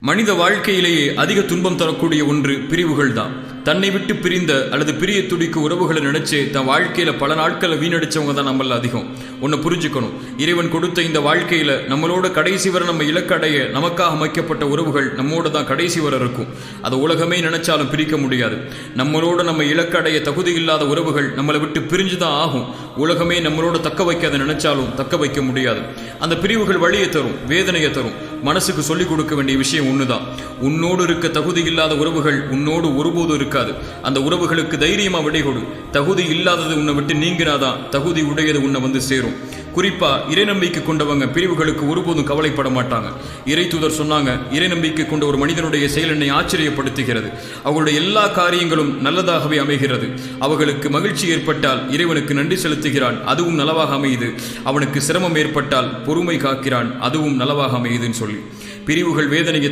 மனித வாழ்க்கையிலேயே அதிக துன்பம் தரக்கூடிய ஒன்று பிரிவுகள் தான். தன்னை விட்டு பிரிந்த அல்லது பிரிய துடிக்க உறவுகளை நினைச்சு தன் வாழ்க்கையில பல நாட்களை வீணடிச்சவங்க தான் நம்மள அதிகம். ஒன்னு புரிஞ்சுக்கணும், இறைவன் கொடுத்த இந்த வாழ்க்கையில நம்மளோட கடைசி வரை நம்ம இலக்கடைய நமக்காக அமைக்கப்பட்ட உறவுகள் நம்மோட தான் கடைசி வரை இருக்கும். அதை உலகமே நினைச்சாலும் பிரிக்க முடியாது. நம்மளோட நம்ம இலக்கடைய தகுதி இல்லாத உறவுகள் நம்மளை விட்டு பிரிஞ்சுதான் ஆகும். உலகமே நம்மளோட தக்க வைக்காத நினைச்சாலும் தக்க வைக்க முடியாது. அந்த பிரிவுகள் வழியை தரும், வேதனையை தரும். மனசுக்கு சொல்லிக் கொடுக்க வேண்டிய விஷயம் ஒண்ணுதான், உன்னோடு இருக்க தகுதி இல்லாத உறவுகள் உன்னோடு ஒருபோதும் இருக்காது. அந்த உறவுகளுக்கு தைரியமா விடை கொடு. தகுதி இல்லாதது உன்னை விட்டு நீங்கினாதான் தகுதி உடையது உன்னை வந்து சேரும். குறிப்பா இறை நம்பிக்கை கொண்டவங்க பிரிவுகளுக்கு ஒருபோதும் கவலைப்பட மாட்டாங்க. இறை தூதர் சொன்னாங்க, இறை நம்பிக்கை கொண்ட ஒரு மனிதனுடைய செயல் என்னை ஆச்சரியப்படுத்துகிறது. அவர்களுடைய எல்லா காரியங்களும் நல்லதாகவே அமைகிறது. அவர்களுக்கு மகிழ்ச்சி ஏற்பட்டால் இறைவனுக்கு நன்றி செலுத்துகிறான், அதுவும் நலவாக அமையுது. அவனுக்கு சிரமம் ஏற்பட்டால் பொறுமை காக்கிறான், அதுவும் நலவாக அமையுதுன்னு சொல்லி பிரிவுகள் வேதனையை